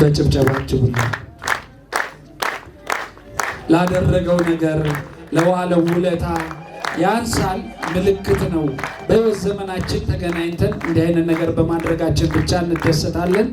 በጭብጨባችሁ ላደረገው ነገር ለዋለው ውለታ ያንሳል፣ ምልክት ነው። በሕይወት ዘመናችን ተገናኝተን እንዲህ አይነት ነገር በማድረጋችን ብቻ እንደሰታለን።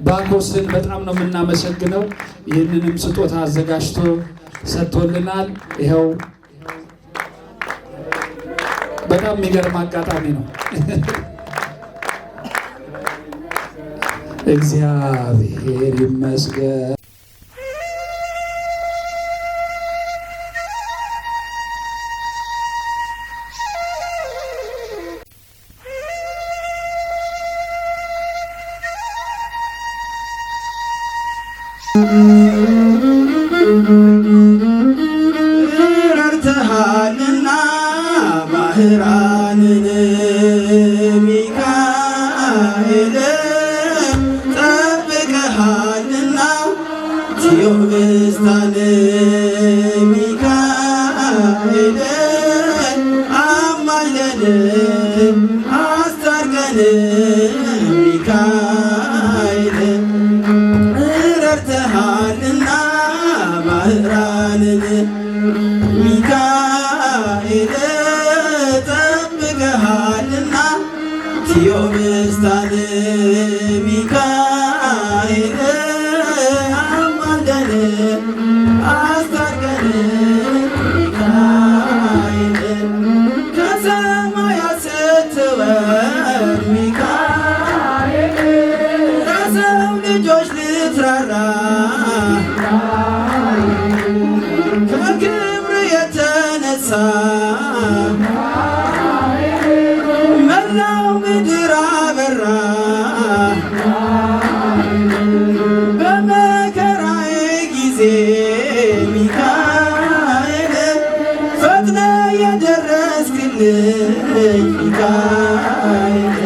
ባኮስን በጣም ነው የምናመሰግነው። ይህንንም ስጦታ አዘጋጅቶ ሰጥቶልናል። ይኸው በጣም የሚገርም አጋጣሚ ነው። እግዚአብሔር ይመስገን። ረድተሃልና ባህራንን ሚካኤል ጠብቀሃልና ቴዎብስታን ሚካኤል አማልደን አስታርቀን ሚካኤል ረድተሃልና ባህራንን ሚካኤል ጠብቀሃልና ቴዎብስታን ሚካኤል አማልደን አስታርቀን ሚካኤል ከሰማያት ስትወርድ ሚካኤል ለሰው ልጆች ልትራራ ከክብር የተነሳ መላው ምድር አበራ። በመከራዬ ጊዜ ሚካኤል ፈጥነ የደረስክልኝ ሚካኤል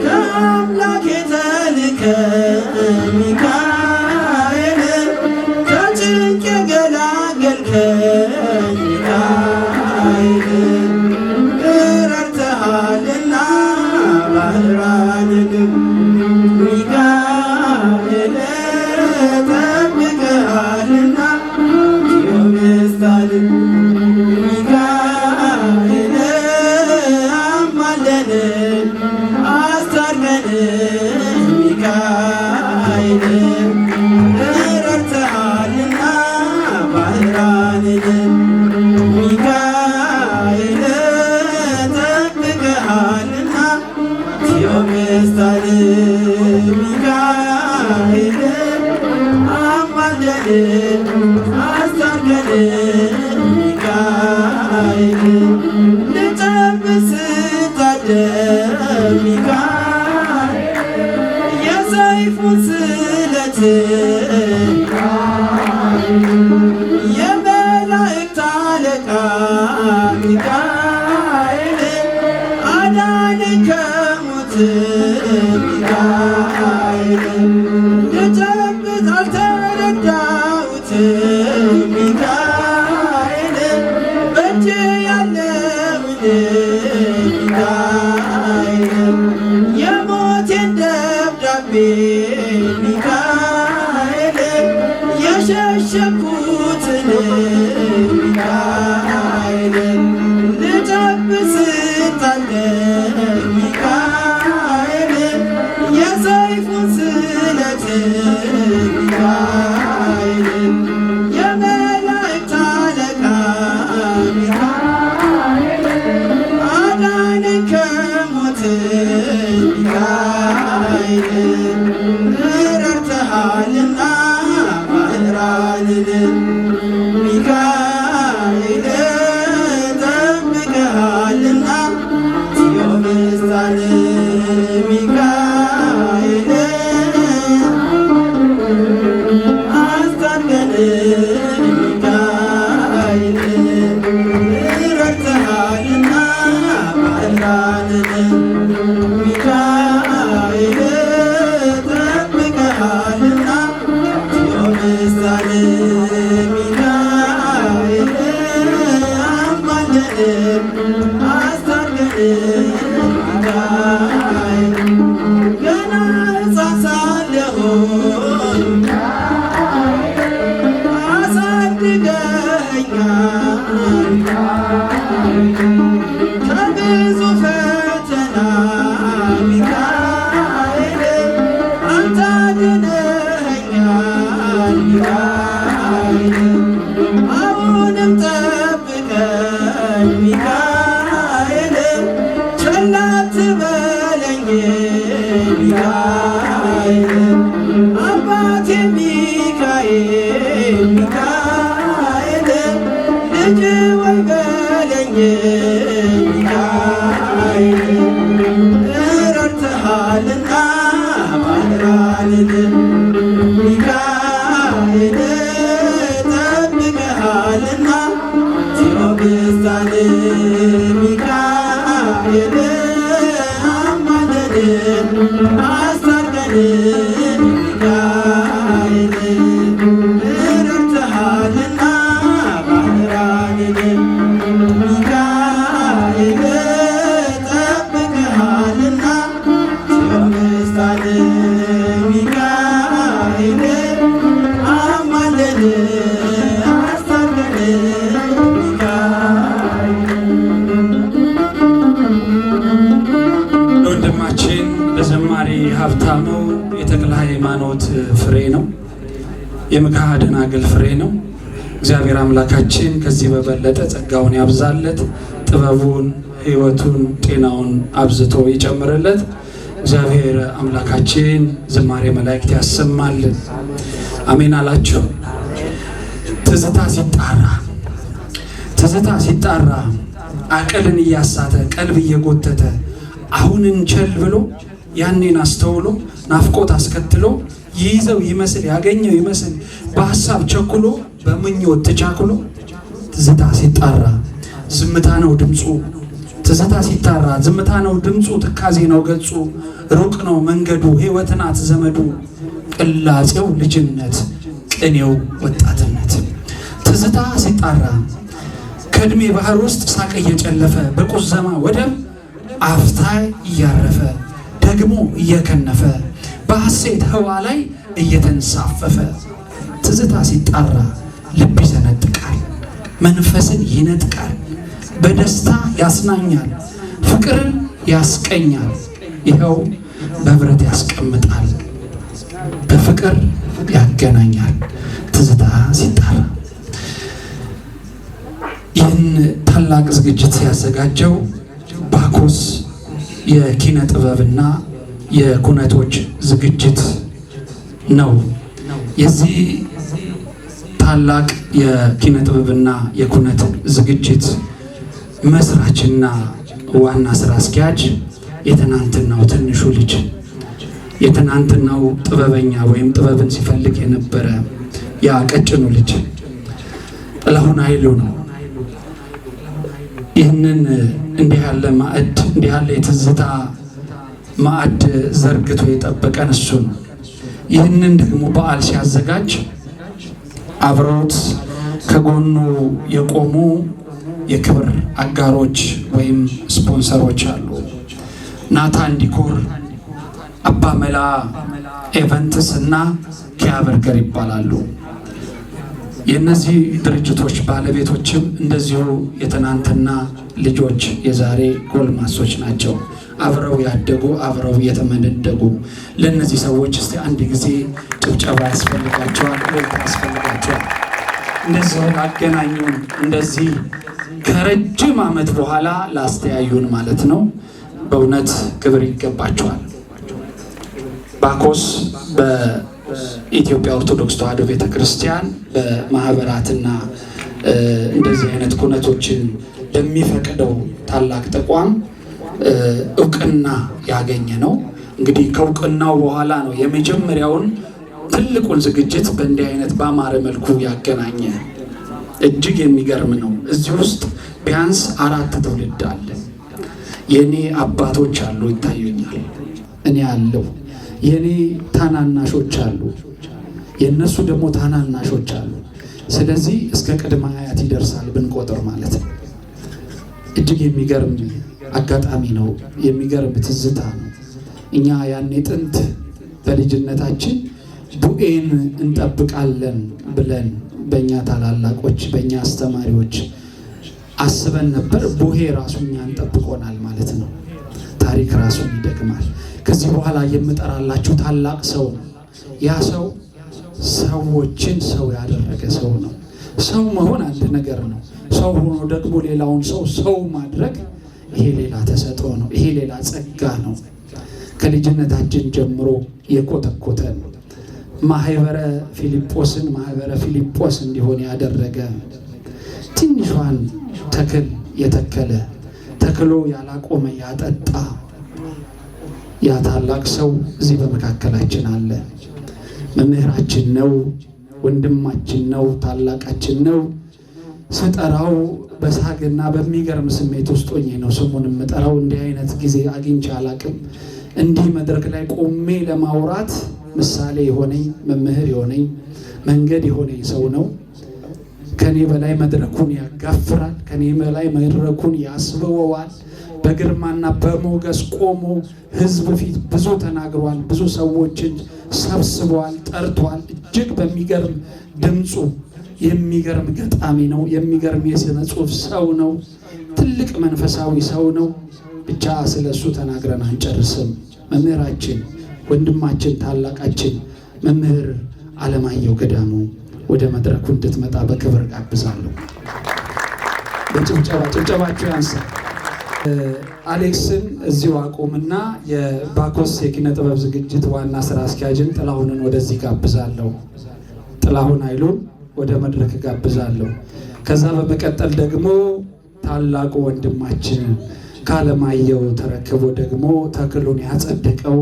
ከአምላክ የተልከ ሚካኤል ከጭንቅ የገላገልከኝ ሚካኤል ረድተሃልና ባህራንን ሚካኤል ጠብቀሃልና ቴዎብስታን ሚካኤል አማልደን አስታርቀን ሚካኤል ረድተሃልና ባህራንን ሚካኤል ጠብቀሃልና ቴዎብስታን ሚካኤል አማልደን አስታርቀን ሚካኤል ልጨብጥ ስታደም ሚካኤል የሰይፉን ስለት የመላእክት አለቃ ሚካኤል አዳነኝ ከሞት ሚካኤል ልጨብጥ አልተረዳሁትም ሚካኤል በእጄ ያለውን ሚካኤል የሞቴን ደብዳቤ ሚካኤል የሸሸኩትን ሚካኤል ልጨብጥ ስታደም ሚካኤል የሰይፉን ስለት ከብዙ ፈተና ሚካኤል አንተ አድነኸኛል ሚካኤል አሁንም ጠብቀኝ ሚካኤል ቸል አትበለኝ ሚካኤል አባቴ ሚካኤል ሚካኤል ልጅ ወይ በለኝ ሚካኤል ረድተሃልና ባልራልን ሚካኤል ጠብቀሃልና ቴዎብስታን ሚካኤል አማለድን አስታርቀን ሚካኤል ረድተሃልና ባልራልን ሚካኤል ጠብቀሃልና ቴዎብስታን ሚካኤል አማለድ አስታርቀን ለወንድማችን ለዘማሪ ሀብታሙ የተክለ ሃይማኖት ፍሬ ነው። የምክሐ ደናግል ፍሬ ነው። እግዚአብሔር አምላካችን ከዚህ በበለጠ ጸጋውን ያብዛለት፣ ጥበቡን፣ ሕይወቱን፣ ጤናውን አብዝቶ ይጨምርለት። እግዚአብሔር አምላካችን ዝማሬ መላእክት ያሰማልን። አሜን አላችሁ። ትዝታ ሲጣራ አቅልን እያሳተ ቀልብ እየጎተተ አሁንን ቸል ብሎ ያኔን አስተውሎ ናፍቆት አስከትሎ ይይዘው ይመስል ያገኘው ይመስል በሐሳብ ቸኩሎ በምኞት ተቻክሎ ትዝታ ሲጣራ ዝምታ ነው ድምፁ። ትዝታ ሲጣራ ዝምታ ነው ድምፁ። ትካዜ ነው ገጹ። ሩቅ ነው መንገዱ ሕይወት ናት ዘመዱ። ቅላጼው ልጅነት ቅኔው ወጣትነት። ትዝታ ሲጣራ ከዕድሜ ባህር ውስጥ ሳቅ እየጨለፈ በቁዘማ ወደብ አፍታ እያረፈ ደግሞ እየከነፈ በሐሴት ህዋ ላይ እየተንሳፈፈ ትዝታ ሲጣራ ልብ ይሰነጥቃል፣ መንፈስን ይነጥቃል፣ በደስታ ያስናኛል፣ ፍቅርን ያስቀኛል። ይኸው በብረት ያስቀምጣል፣ በፍቅር ያገናኛል። ትዝታ ሲጣራ ይህን ታላቅ ዝግጅት ሲያዘጋጀው ባኮስ የኪነ ጥበብና የኩነቶች ዝግጅት ነው። የዚህ ታላቅ የኪነ ጥበብና የኩነት ዝግጅት መስራችና ዋና ስራ አስኪያጅ የትናንትናው ትንሹ ልጅ፣ የትናንትናው ጥበበኛ ወይም ጥበብን ሲፈልግ የነበረ ያ ቀጭኑ ልጅ ጥላሁን ኃይሉ ነው። ይህንን እንዲህ ያለ ማዕድ እንዲህ ያለ የትዝታ ማዕድ ዘርግቶ የጠበቀን እሱ ነው። ይህንን ደግሞ በዓል ሲያዘጋጅ አብረውት ከጎኑ የቆሙ የክብር አጋሮች ወይም ስፖንሰሮች አሉ። ናታን ዲኮር፣ አባ መላ ኤቨንትስ እና ኪያ በርገር ይባላሉ። የእነዚህ ድርጅቶች ባለቤቶችም እንደዚሁ የትናንትና ልጆች የዛሬ ጎልማሶች ናቸው። አብረው ያደጉ አብረው የተመነደጉ። ለእነዚህ ሰዎች እስቲ አንድ ጊዜ ጭብጨባ ያስፈልጋቸዋል፣ ያስፈልጋቸዋል። እንደዚህ አገናኙን፣ እንደዚህ ከረጅም ዓመት በኋላ ላስተያዩን ማለት ነው። በእውነት ክብር ይገባቸዋል። ባኮስ በኢትዮጵያ ኦርቶዶክስ ተዋሕዶ ቤተክርስቲያን በማህበራትና እንደዚህ አይነት ኩነቶችን ለሚፈቅደው ታላቅ ተቋም እውቅና ያገኘ ነው። እንግዲህ ከእውቅናው በኋላ ነው የመጀመሪያውን ትልቁን ዝግጅት በእንዲህ አይነት በአማረ መልኩ ያገናኘ። እጅግ የሚገርም ነው። እዚህ ውስጥ ቢያንስ 4 ትውልድ አለ። የኔ አባቶች አሉ ይታዩኛል፣ እኔ አለው። የኔ ታናናሾች አሉ፣ የነሱ ደግሞ ታናናሾች አሉ። ስለዚህ እስከ ቅድመ አያት ይደርሳል ብንቆጥር ማለት ነው። እጅግ የሚገርም አጋጣሚ ነው፣ የሚገርም ትዝታ ነው። እኛ ያኔ ጥንት በልጅነታችን ቡኤን እንጠብቃለን ብለን በእኛ ታላላቆች በእኛ አስተማሪዎች አስበን ነበር። ቡሄ ራሱ እኛን ጠብቆናል ማለት ነው። ታሪክ ራሱን ይደግማል። ከዚህ በኋላ የምጠራላችሁ ታላቅ ሰው ነው። ያ ሰው ሰዎችን ሰው ያደረገ ሰው ነው። ሰው መሆን አንድ ነገር ነው። ሰው ሆኖ ደግሞ ሌላውን ሰው ማድረግ ይሄ ሌላ ተሰጥኦ ነው። ይሄ ሌላ ጸጋ ነው። ከልጅነታችን ጀምሮ የኮተኮተን ማህበረ ፊልጶስ እንዲሆን ያደረገ ትንሿን ተክል የተከለ ተክሎ ያላቆመ ያጠጣ ያ ታላቅ ሰው እዚህ በመካከላችን አለ። መምህራችን ነው፣ ወንድማችን ነው፣ ታላቃችን ነው። ስጠራው በሳግና በሚገርም ስሜት ውስጥ ሆኜ ነው ስሙን የምጠራው። እንዲህ አይነት ጊዜ አግኝቼ አላቅም። እንዲህ መድረክ ላይ ቆሜ ለማውራት ምሳሌ የሆነኝ መምህር የሆነኝ መንገድ የሆነኝ ሰው ነው። ከኔ በላይ መድረኩን ያጋፍራል። ከኔ በላይ መድረኩን ያስበዋል። በግርማና በሞገስ ቆሞ ህዝብ ፊት ብዙ ተናግሯል። ብዙ ሰዎችን ሰብስቧል፣ ጠርቷል። እጅግ በሚገርም ድምፁ የሚገርም ገጣሚ ነው። የሚገርም የሥነ ጽሑፍ ሰው ነው። ትልቅ መንፈሳዊ ሰው ነው። ብቻ ስለሱ ተናግረን አንጨርስም። መምህራችን፣ ወንድማችን፣ ታላቃችን መምህር አለማየሁ ገዳሙ ወደ መድረኩ እንድትመጣ በክብር ጋብዛለሁ። ጭብጨባችሁ ያንሳል። አሌክስን እዚሁ አቁምና የባኮስ የኪነ ጥበብ ዝግጅት ዋና ስራ አስኪያጅን ጥላሁንን ወደዚህ ጋብዛለሁ። ጥላሁን ኃይሉን ወደ መድረክ ጋብዛለሁ። ከዛ በመቀጠል ደግሞ ታላቁ ወንድማችን ከአለማየሁ ተረክቦ ደግሞ ተክሉን ያጸደቀው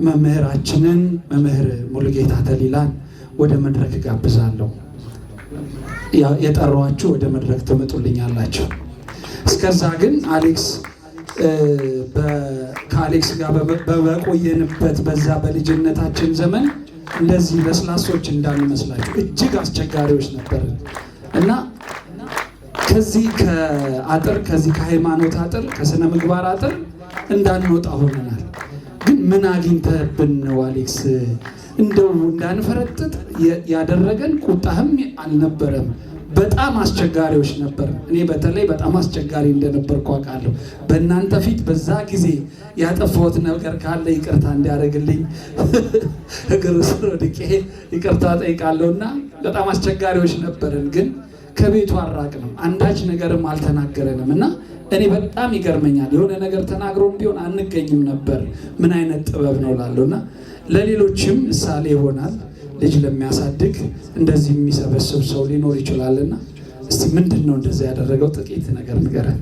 መምህራችንን መምህር ሙሉጌታ ተሊላን ወደ መድረክ ጋብዛለሁ። የጠሯችሁ ወደ መድረክ ትመጡልኛላችሁ። እስከዛ ግን ከአሌክስ ጋር በቆየንበት በዛ በልጅነታችን ዘመን እንደዚህ ለስላሶች እንዳንመስላችሁ እጅግ አስቸጋሪዎች ነበር እና ከዚህ ከሃይማኖት አጥር ከስነ ምግባር አጥር እንዳንወጣ ሆነናል። ግን ምን አግኝተህብን ነው አሌክስ እንደው እንዳንፈረጥጥ ያደረገን? ቁጣህም አልነበረም። በጣም አስቸጋሪዎች ነበር። እኔ በተለይ በጣም አስቸጋሪ እንደነበርኩ አውቃለሁ። በእናንተ ፊት በዛ ጊዜ ያጠፋሁት ነገር ካለ ይቅርታ እንዲያደርግልኝ እግር ስር ወድቄ ይቅርታ ጠይቃለሁና በጣም አስቸጋሪዎች ነበርን። ግን ከቤቱ አራቅንም፣ አንዳች ነገርም አልተናገረንም እና እኔ በጣም ይገርመኛል። የሆነ ነገር ተናግሮም ቢሆን አንገኝም ነበር። ምን አይነት ጥበብ ነው ላለውና ለሌሎችም ምሳሌ ይሆናል። ልጅ ለሚያሳድግ እንደዚህ የሚሰበስብ ሰው ሊኖር ይችላልና እስቲ ምንድን ነው እንደዚህ ያደረገው? ጥቂት ነገር ንገረን።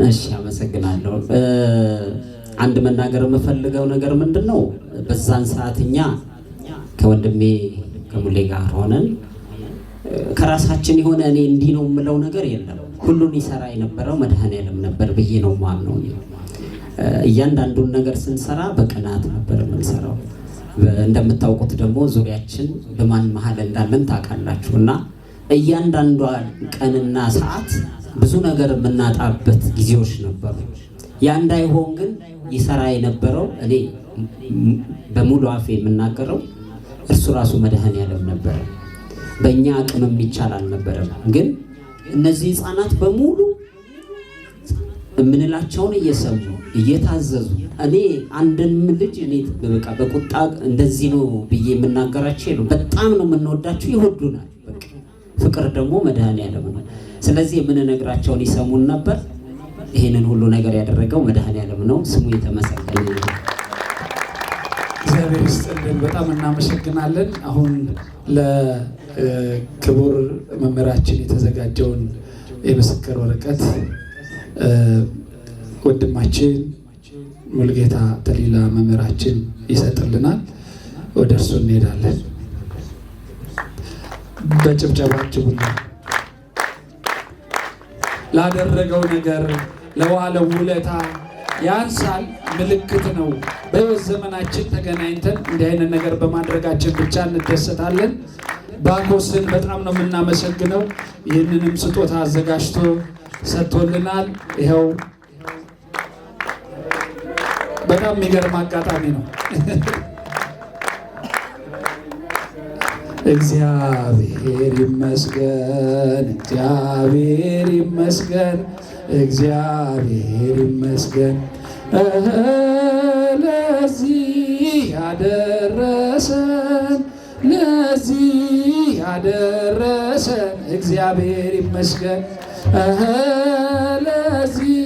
እሺ፣ አመሰግናለሁ። አንድ መናገር የምፈልገው ነገር ምንድን ነው፣ በዛን ሰዓት እኛ ከወንድሜ ከሙሌ ጋር ሆነን ከራሳችን የሆነ እኔ እንዲህ ነው የምለው ነገር የለም። ሁሉን ይሰራ የነበረው መድኃኔዓለም ነበር ብዬ ነው የማምነው። እያንዳንዱን ነገር ስንሰራ በቅናት ነበር የምንሰራው። እንደምታውቁት ደግሞ ዙሪያችን በማን መሀል እንዳለን ታውቃላችሁ። እና እያንዳንዷ ቀንና ሰዓት ብዙ ነገር የምናጣበት ጊዜዎች ነበሩ። ያ እንዳይሆን ግን ይሰራ የነበረው እኔ በሙሉ አፌ የምናገረው እርሱ ራሱ መድኃኔዓለም ነበር። በእኛ አቅም የሚቻል አልነበረም። ግን እነዚህ ህፃናት በሙሉ የምንላቸውን እየሰሙ እየታዘዙ እኔ አንድን ልጅ እኔ በቃ በቁጣ እንደዚህ ነው ብዬ የምናገራቸው ነው። በጣም ነው የምንወዳቸው፣ ይወዱናል። በቃ ፍቅር ደግሞ መድኃኔዓለም ነው። ስለዚህ የምንነግራቸውን ይሰሙን ነበር። ይህንን ሁሉ ነገር ያደረገው መድኃኔዓለም ነው። ስሙ የተመሰገነ ነው። እግዚአብሔር ይስጥልን። በጣም እናመሰግናለን። አሁን ለክቡር መምህራችን የተዘጋጀውን የምስክር ወረቀት ወንድማችን ሙሉጌታ ተሊላ መምህራችን ይሰጥልናል። ወደ እርሱ እንሄዳለን። በጭብጨባችሁ ሁሉ ላደረገው ነገር ለዋለው ውለታ ያንሳል፣ ምልክት ነው። በሕይወት ዘመናችን ተገናኝተን እንዲህ አይነት ነገር በማድረጋችን ብቻ እንደሰታለን። ባኮስን በጣም ነው የምናመሰግነው። ይህንንም ስጦታ አዘጋጅቶ ሰጥቶልናል። ይኸው በጣም የሚገርም አጋጣሚ ነው። እግዚአብሔር ይመስገን፣ እግዚአብሔር ይመስገን፣ እግዚአብሔር ይመስገን ለዚህ ያደረሰን፣ ለዚህ ያደረሰን እግዚአብሔር ይመስገን ለዚህ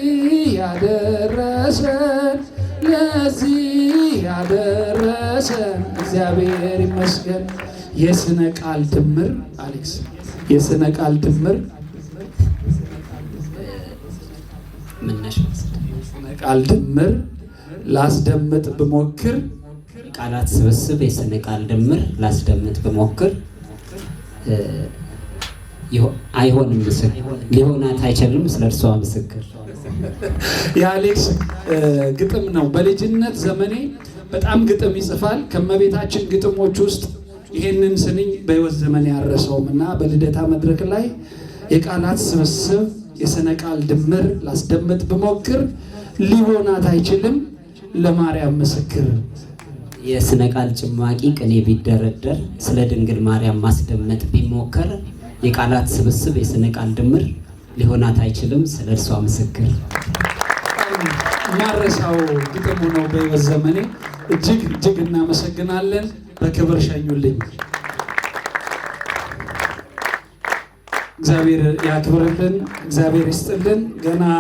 ያደረሰን፣ ለዚህ ያደረሰን እግዚአብሔር ይመስገን። የስነ ቃል ድምር አሌክስ፣ የስነ ቃል ድምር ቃል ድምር ላስደምጥ ብሞክር፣ የቃላት ስብስብ የስነ ቃል ድምር ላስደምጥ ብሞክር አይሆንም፣ ምስክር ሊሆናት አይችልም። ስለ እርሷ ምስክር የአሌክስ ግጥም ነው። በልጅነት ዘመኔ በጣም ግጥም ይጽፋል። ከመቤታችን ግጥሞች ውስጥ ይሄንን ስንኝ በሕይወት ዘመኔ ያረሰውም እና በልደታ መድረክ ላይ የቃላት ስብስብ የስነ ቃል ድምር ላስደምጥ ብሞክር ሊሆናት አይችልም ለማርያም ምስክር። የስነ ቃል ጭማቂ ቅኔ ቢደረደር ስለ ድንግል ማርያም ማስደመጥ ቢሞከር የቃላት ስብስብ የስነ ቃል ድምር ሊሆናት አይችልም ስለ እርሷ ምስክር። ማረሳው ግጥሙ ነው በሕይወት ዘመኔ። እጅግ እጅግ እናመሰግናለን። በክብር ሸኙልኝ። እግዚአብሔር ያክብርልን፣ እግዚአብሔር ይስጥልን። ገና